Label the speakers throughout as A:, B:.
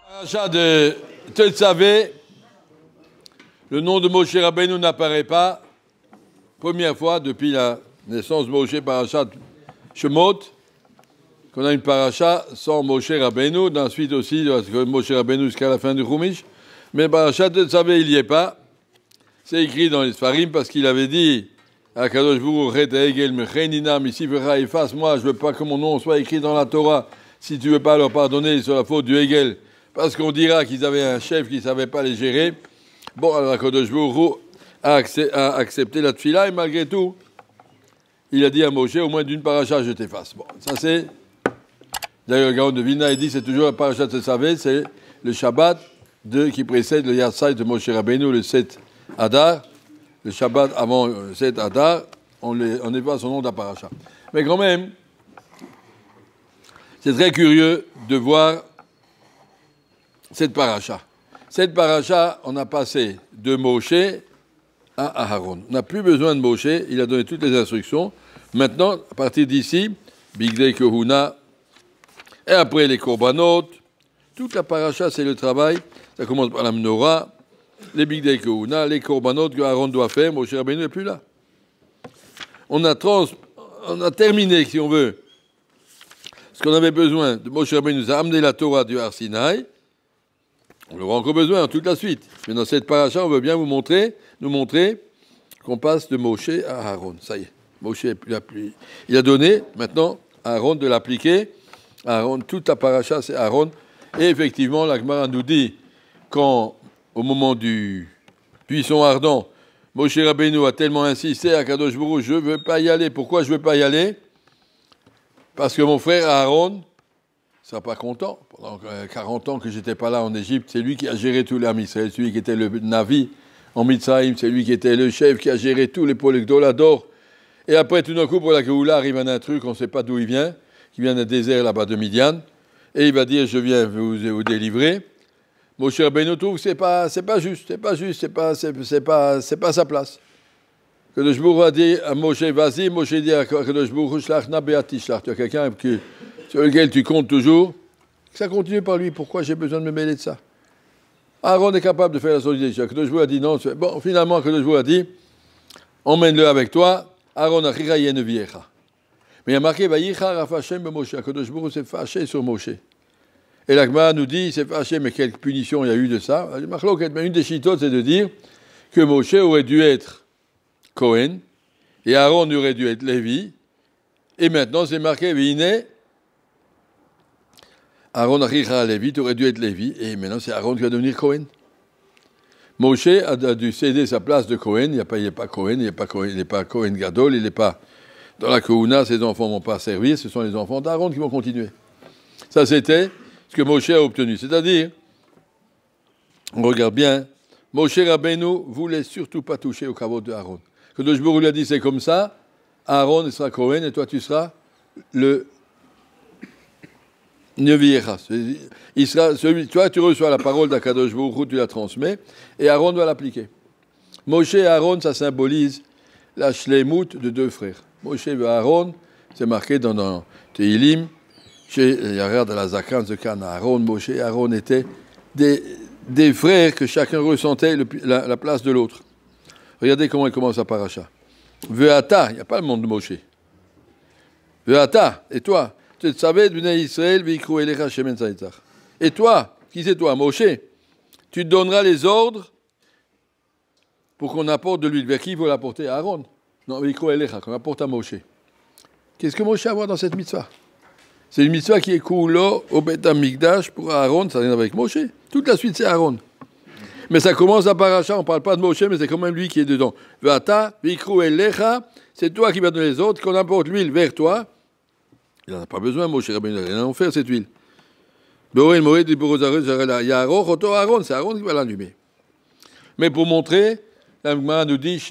A: Paracha de Tetzavé, le nom de Moshe Rabbeinu n'apparaît pas. Première fois depuis la naissance de Moshe, paracha Shemot, qu'on a une paracha sans Moshe Rabbeinu, ensuite aussi Moshe Rabbeinu jusqu'à la fin du Chumash. Mais paracha de Tetzavé, il n'y est pas. C'est écrit dans les Sfarim parce qu'il avait dit à Kadosh Baruch Hu, Egel Mecheninam, ici efface-moi, je veux pas que mon nom soit écrit dans la Torah. Si tu veux pas leur pardonner sur la faute du Egel, parce qu'on dira qu'ils avaient un chef qui ne savait pas les gérer. Bon, alors Kadosh Baruch Hu a accepté la tfila et malgré tout, il a dit à Moshe, au moins d'une paracha, je t'efface. Bon, ça c'est... D'ailleurs, le Gaon de Vilna, il dit, c'est toujours la paracha de Tetzavé, c'est le Shabbat qui précède le Yatzai de Moshe Rabbeinu, le 7 Adar. Le Shabbat avant le 7 Adar, on efface son nom de la paracha. Mais quand même, c'est très curieux de voir cette paracha. Cette paracha, on a passé de Moshe à Aaron. On n'a plus besoin de Moshe, il a donné toutes les instructions. Maintenant, à partir d'ici, Bigdei Kohuna, et après les Korbanot, toute la paracha, c'est le travail. Ça commence par la Menorah, les Bigdei Kohuna, les Korbanot que Aaron doit faire. Moshe Rabbeinu n'est plus là. On a terminé, si on veut, ce qu'on avait besoin de Moshe Rabbeinu nous a amené la Torah du Har Sinaï. On aura encore besoin toute la suite. Mais dans cette paracha, on veut bien nous montrer qu'on passe de Moshe à Aaron. Ça y est, Moshe il a donné maintenant à Aaron de l'appliquer. Aaron, toute la paracha, c'est Aaron. Et effectivement, la Gemara nous dit quand, au moment du buisson ardent, Moshe Rabbeinu a tellement insisté à Kadosh Baruch Hu, je ne veux pas y aller. Pourquoi je ne veux pas y aller? Parce que mon frère Aaron ne sera pas content. Pendant 40 ans que je n'étais pas là en Égypte, c'est lui qui a géré tout l'Am Israël, c'est lui qui était le Navi en Mitzrayim, c'est lui qui était le chef, qui a géré tous les Polygolas d'or. Et après, tout d'un coup, pour la Géoula, arrive un truc, on ne sait pas d'où il vient, qui vient d'un désert là-bas de Midian, et il va dire, je viens vous délivrer. Moshe Rabbeinu trouve que c'est pas juste, c'est pas sa place. Kadosh Baruch Hu a dit à Moshe, vas-y, Moshe dit à Kadosh Baruch Hu, shlach na be'ati shlach. Tu as quelqu'un sur lequel tu comptes toujours. Ça continue par lui. Pourquoi j'ai besoin de me mêler de ça? Aaron est capable de faire la solidarité. Kadosh Baruch Hu a dit non. Bon, finalement, Kadosh Baruch Hu a dit, emmène-le avec toi. Aaron achira yeneviecha. Mais il y a marqué, vayicha rafashem be Moshe. Kadosh Baruch Hu s'est fâché sur Moshe. Et la Gemara nous dit, il s'est fâché, mais quelle punition il y a eu de ça? Une des chitotes, c'est de dire que Moshe aurait dû être Cohen, et Aaron aurait dû être Lévi, et maintenant c'est marqué, Vine, Aaron Achicha Lévi, aurait dû être Lévi, et maintenant c'est Aaron qui va devenir Cohen. Moshe a dû céder sa place de Cohen, il n'est pas Cohen, il n'est pas Cohen Gadol, il n'est pas dans la Kohuna, ses enfants ne vont pas servir, ce sont les enfants d'Aaron qui vont continuer. Ça c'était ce que Moshe a obtenu, c'est-à-dire, on regarde bien, Moshe Rabbeinu voulait surtout pas toucher au kavod de Aaron. Kadosh Baruch Hu lui a dit, c'est comme ça, Aaron sera Cohen et toi tu seras le Neviecha. Toi tu reçois la parole d'Akadosh Baruch Hu, tu la transmets, et Aaron doit l'appliquer. Moshe et Aaron, ça symbolise la shleimut de deux frères. Moshe et Aaron, c'est marqué dans Tehilim, il y a rien de la Zakan, Aaron, Moshe et Aaron étaient des frères que chacun ressentait la place de l'autre. Regardez comment il commence à paracha. Ve'ata, il n'y a pas le nom de Moshe. Ve'ata, et toi, tu savais d'Bnei Israël, ve'ikru elecha shemen tzaitzach. Et toi, qui c'est toi, Moshe? Tu te donneras les ordres pour qu'on apporte de l'huile. Vers qui il faut l'apporter? À Aaron. Non, ve'ikru elecha, qu'on apporte à Moshe. Qu'est-ce que Moshe a à voir dans cette mitzvah? C'est une mitzvah qui est coulo au Beth Amikdash pour Aaron, ça n'a rien avec Moshe. Toute la suite, c'est Aaron. Mais ça commence à paracha, on ne parle pas de Moshe, mais c'est quand même lui qui est dedans. Vata, vikru elecha, c'est toi qui vas donner les autres, qu'on apporte l'huile vers toi. Il n'en a pas besoin, Moshe Rabbeinu, il n'a rien à en faire, cette huile. C'est Aaron qui va l'allumer. Mais pour montrer, la Gemara nous dit,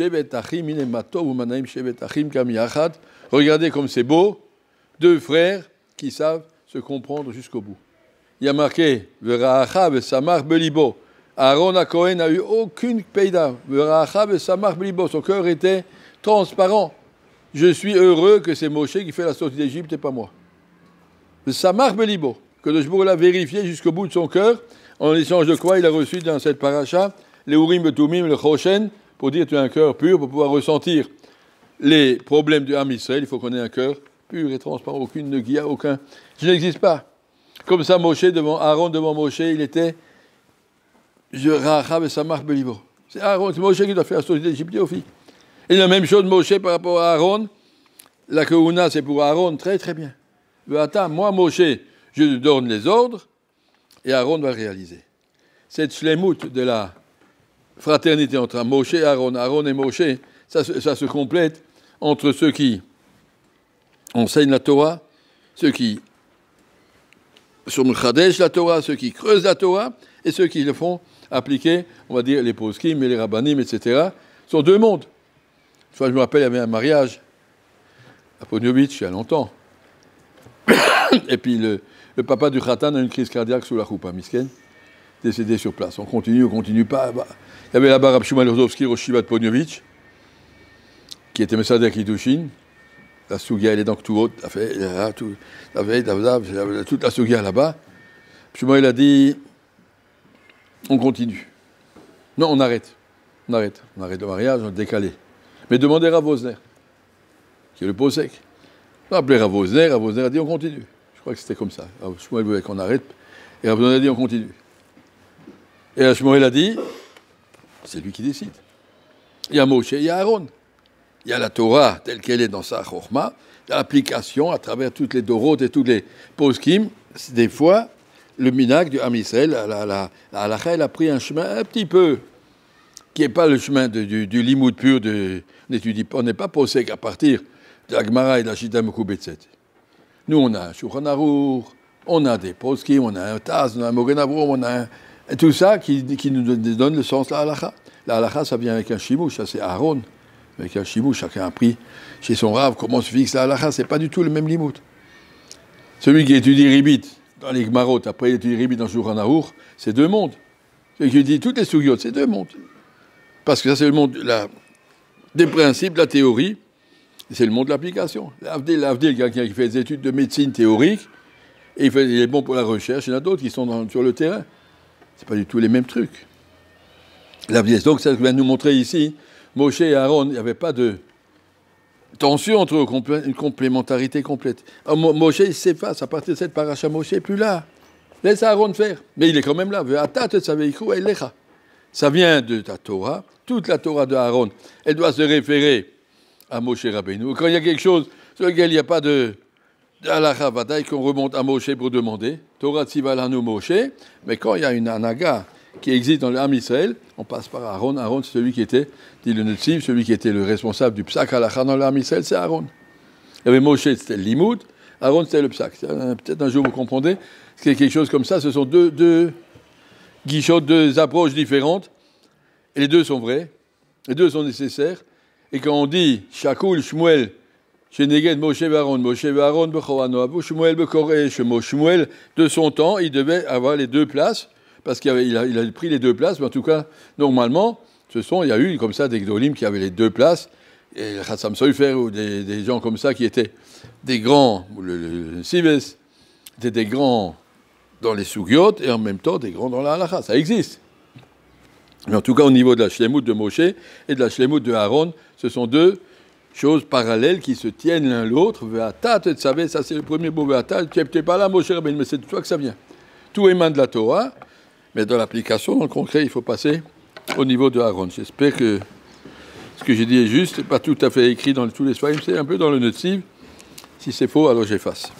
A: regardez comme c'est beau, deux frères qui savent se comprendre jusqu'au bout. Il y a marqué, Vera'acha ve'samach belibo. Aaron à Cohen n'a eu aucune peida. Son cœur était transparent. Je suis heureux que c'est Moshe qui fait la sortie d'Égypte et pas moi. Le Samar Belibo, que le Jbour l'a vérifié jusqu'au bout de son cœur, en échange de quoi il a reçu dans cette paracha les Urim Betumim, le Choshen, pour dire tu as un cœur pur, pour pouvoir ressentir les problèmes du Ham Israël. Il faut qu'on ait un cœur pur et transparent, aucune negia, aucun. Je n'existe pas. Comme ça, Moshe devant Aaron, devant Moshe, il était Rachav et Samar Belibo. C'est Aaron, c'est Moshe qui doit faire la société d'Égypte aux filles. Et la même chose, Moshe, par rapport à Aaron. La Keuna, c'est pour Aaron, très très bien. Attends, moi, Moshe, je lui donne les ordres, et Aaron va le réaliser. Cette shlemout de la fraternité entre Moshe et Aaron, Aaron et Moshe, ça se complète entre ceux qui enseignent la Torah, ceux qui sont Mchadesh la Torah, ceux qui creusent la Torah, et ceux qui le font appliquer, on va dire, les poskim et les rabbanim, etc. Ce sont deux mondes. Une fois, je me rappelle, il y avait un mariage à Poniovitch, il y a longtemps. Et puis le papa du Khatan a une crise cardiaque sous la choupa, misken, décédé sur place. On continue pas. Bah. Il y avait là-bas Rab Shmuel Rozovski, Rosh Shiva de Poniovitch, qui était Messader Kiddushin. La Sugia, elle est donc tout haute, toute la Sugia là-bas. Shmuel a dit, on continue. Non, on arrête. On arrête le mariage, on a décalé. Mais demandez à Vosner, qui est le posek. On a appelé Rav Vosner a dit on continue. Je crois que c'était comme ça. Shmuel voulait qu'on arrête, et Rav Vosner a dit on continue. Et Shmuel a dit, c'est lui qui décide. Il y a Moshe, il y a Aaron. Il y a la Torah telle qu'elle est dans sa chorma, il y a l'application à travers toutes les dorotes et tous les poskim. Des fois, le minag du Ham Israël, la halakha, elle a pris un chemin un petit peu qui n'est pas le chemin du limoud pur, on n'est pas posé qu'à partir de la Gemara et de la Shita Mekubetset. Nous, on a un Shulchan Aruch, on a des poskim, on a un Taz, on a un Mogen Avraham, on a tout ça qui nous donne le sens de la halakha. La halakha, ça vient avec un shimouch, ça c'est Aaron. Avec un shimouch, chacun a pris chez son rave comment se fixe la halakha, c'est pas du tout le même limoud. Celui qui étudie Ribit dans les Gmarot, après il étudie Ribit dans Shulchan Aruch, c'est deux mondes. Celui qui étudie toutes les Sugyot, c'est deux mondes. Parce que ça, c'est le monde des principes, de la théorie, et c'est le monde de l'application. L'Avdil, quelqu'un qui fait des études de médecine théorique, et il est bon pour la recherche, il y en a d'autres qui sont sur le terrain. Ce n'est pas du tout les mêmes trucs. L'Avdil, donc ça vient nous montrer ici, Moshe et Aaron, il n'y avait pas de tension entre eux, une complémentarité complète. Alors, Moshe, il s'efface, à partir de cette paracha, Moshe n'est plus là. Laisse Aaron faire. Mais il est quand même là. Ça vient de ta Torah. Toute la Torah de Aaron, elle doit se référer à Moshe Rabbeinu. Quand il y a quelque chose sur lequel il n'y a pas de halakha vadaï, qu'on remonte à Moshe pour demander, Torah Tzivalanu Moshe, mais quand il y a une anaga qui existe dans le Ham Israël, on passe par Aaron. Aaron, c'est celui qui était, dit le Netziv, celui qui était le responsable du psak halakha dans le Ham Israël, c'est Aaron. Il y avait Moshe, c'était le limoud, Aaron, c'était le psak. Peut-être un jour vous comprendrez, c'est quelque chose comme ça, ce sont deux guichottes, deux approches différentes, et les deux sont vrais, les deux sont nécessaires, et quand on dit Shakul Shmuel, Sheneged Moshe Aaron, Moshe Aaron Bechorano, Shmuel Bekoresh, Shmuel, de son temps, il devait avoir les deux places, parce qu'il a pris les deux places, mais en tout cas, normalement, il y a eu comme ça des Gdolim qui avaient les deux places, et le Chassam Sofer, ou des gens comme ça qui étaient des grands, le Sives, étaient des grands dans les Sugyot, et en même temps des grands dans la halakha. Ça existe. Mais en tout cas, au niveau de la shlemout de Moshe et de la shlemout de Aaron, ce sont deux choses parallèles qui se tiennent l'un l'autre. Ve'ata, tu savais, ça c'est le premier mot, Ve'ata, tu n'es pas là, Moshe Rabbeinu, mais c'est de toi que ça vient. Tout émane de la Torah, mais dans l'application, dans le concret, il faut passer au niveau de Aaron. J'espère que ce que j'ai dit est juste, pas tout à fait écrit dans tous les soirs, c'est un peu dans le Netziv. Si c'est faux, alors j'efface.